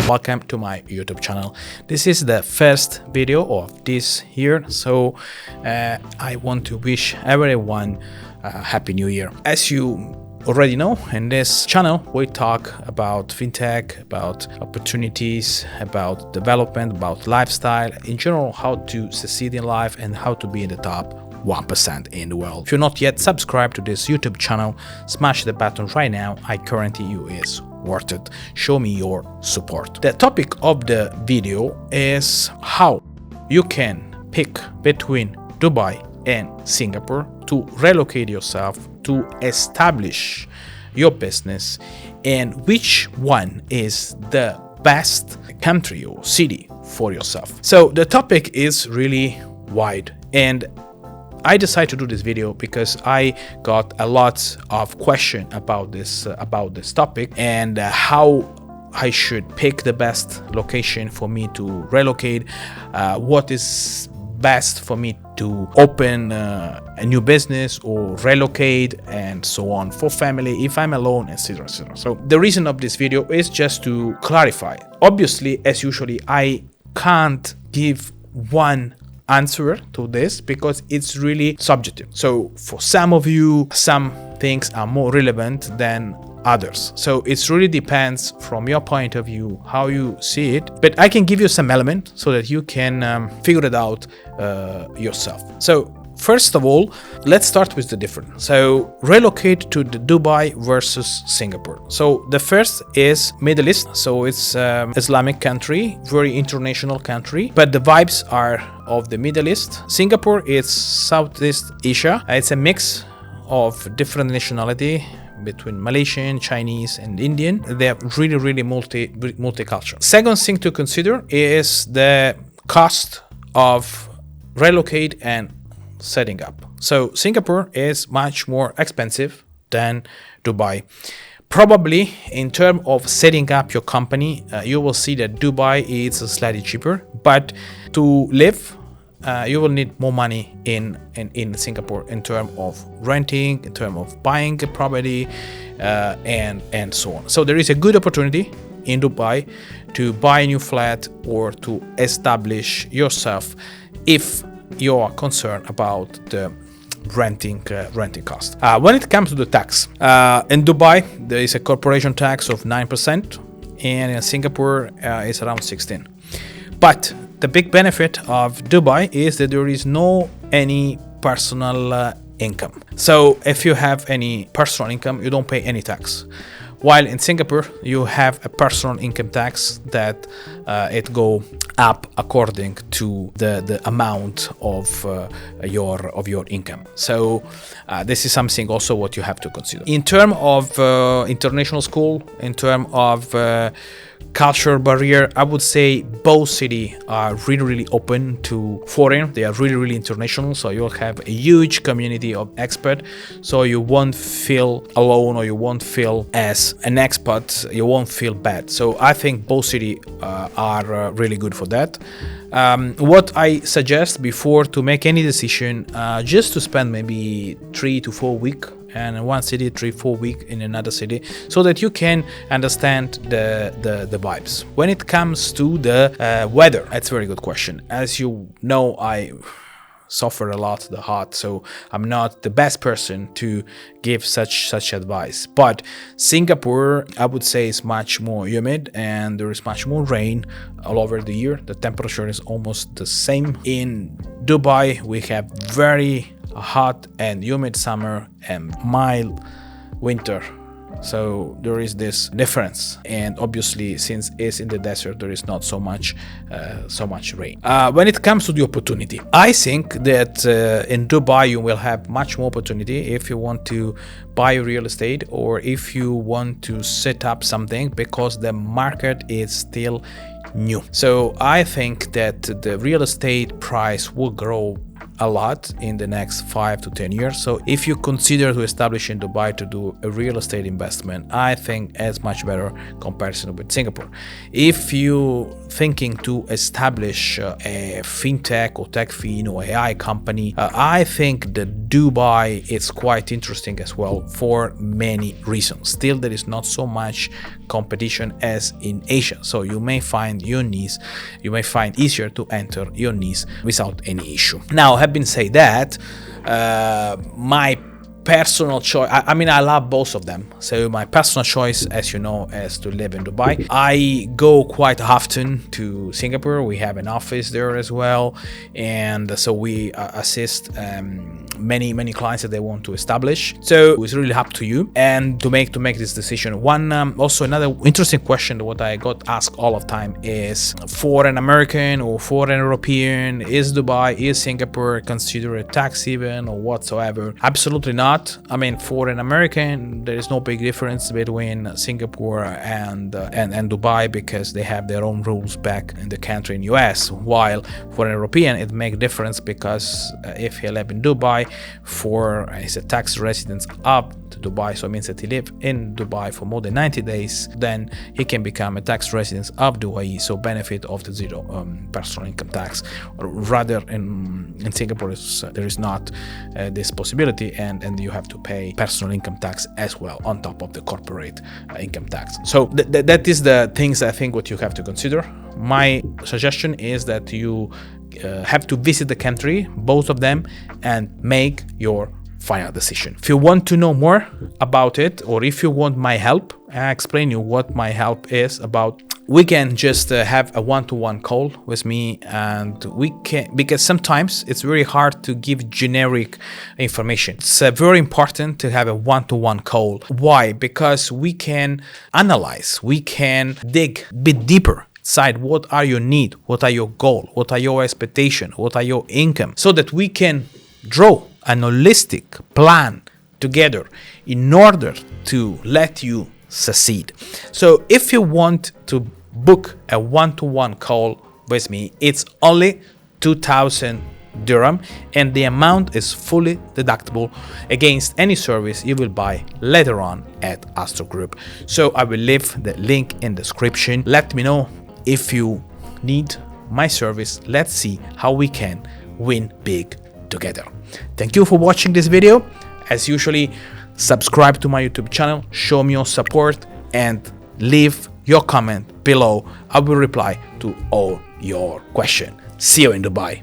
Welcome to my YouTube channel. This is the first video of this year, so I want to wish everyone a happy new year. As you already know, in this channel we talk about fintech, about opportunities, about development, about lifestyle, in general how to succeed in life and how to be in the top 1% in the world. If you're not yet subscribed to this YouTube channel, smash the button right now. I guarantee you it's worth it. Show me your support. The topic of the video is how you can pick between Dubai and Singapore to relocate yourself, to establish your business, and which one is the best country or city for yourself. So the topic is really wide, and I decided to do this video because I got a lot of questions about this topic and how I should pick the best location for me to relocate, what is best for me to open a new business or relocate, and so on, for family, if I'm alone, etc, etc. So the reason of this video is just to clarify. Obviously, as usually, I can't give one answer to this because it's really subjective. So for some of you, some things are more relevant than others. So it really depends from your point of view how you see it. But I can give you some element so that you can figure it out yourself. So first of all, let's start with the difference. So relocate to the Dubai versus Singapore. So the first is Middle East. So it's Islamic country, very international country, but the vibes are of the Middle East. Singapore is Southeast Asia. It's a mix of different nationality between Malaysian, Chinese, and Indian. They are really multicultural. Second thing to consider is the cost of relocate and setting up. So Singapore is much more expensive than Dubai. Probably in terms of setting up your company, you will see that Dubai is slightly cheaper, but to live, you will need more money in Singapore in terms of renting, in terms of buying a property, and so on. So there is a good opportunity in Dubai to buy a new flat or to establish yourself if you are concerned about the renting cost. When it comes to the tax, in Dubai there is a corporation tax of 9%, and in Singapore it's around 16%. But the big benefit of Dubai is that there is no any personal income. So if you have any personal income, you don't pay any tax. While in Singapore, you have a personal income tax that it go up according to the amount of your income. So this is something also what you have to consider. In terms of international school, in terms of cultural barrier, I would say both cities are really open to foreign. They are really international, so you'll have a huge community of experts, so you won't feel alone or you won't feel as an expat, you won't feel bad. So I think both cities are really good for that. What I suggest before to make any decision, just to spend maybe 3 to 4 weeks and in one city, 3-4 weeks in another city, so that you can understand the vibes. When it comes to the weather, that's a very good question. As you know, I suffer a lot the heart, so I'm not the best person to give such advice. But Singapore, I would say, is much more humid and there is much more rain all over the year. The temperature is almost the same. In Dubai, we have very hot and humid summer and mild winter. So there is this difference, and obviously since it's in the desert, there is not so much rain. When it comes to the opportunity, I think that in Dubai you will have much more opportunity if you want to buy real estate or if you want to set up something, because the market is still new. So I think that the real estate price will grow a lot in the next 5 to 10 years. So if you consider to establish in Dubai to do a real estate investment, I think it's much better comparison with Singapore. If you thinking to establish a fintech or techfin or AI company, I think that Dubai is quite interesting as well for many reasons. Still, there is not so much competition as in Asia, so you may find your niche, you may find easier to enter your niche without any issue. Now, having said that, my personal choice, I mean, I love both of them. So my personal choice, as you know, is to live in Dubai. I go quite often to Singapore. We have an office there as well, and so we assist many clients that they want to establish. So it's really up to you and to make this decision. One also another interesting question that what I got asked all of time is, for an American or for an European, is Dubai, is Singapore considered a tax haven or whatsoever? Absolutely not. I mean, for an American, there is no big difference between Singapore and Dubai, because they have their own rules back in the country in US. While for an European, it makes difference because if he live in Dubai he's a tax resident up to Dubai, so it means that he live in Dubai for more than 90 days, then he can become a tax resident of Dubai, so benefit of the zero personal income tax. Rather in Singapore, there is not this possibility, and you have to pay personal income tax as well on top of the corporate income tax. So that is the things I think what you have to consider. My suggestion is that you have to visit the country, both of them, and make your final decision. If you want to know more about it, or if you want my help, I explain you what my help is about. We can just have a one-to-one call with me, and we can, because sometimes it's very hard to give generic information. It's very important to have a one-to-one call. Why? Because we can analyze, we can dig a bit deeper. Decide what are your needs, what are your goals, what are your expectations, what are your income, so that we can draw an holistic plan together in order to let you succeed. So if you want to book a one-to-one call with me, it's only 2,000 dirham, and the amount is fully deductible against any service you will buy later on at Astro Group. So I will leave the link in the description. Let me know if you need my service. Let's see how we can win big together. Thank you for watching this video. As usually, subscribe to my YouTube channel, show me your support, and leave your comment below. I will reply to all your questions. See you in Dubai.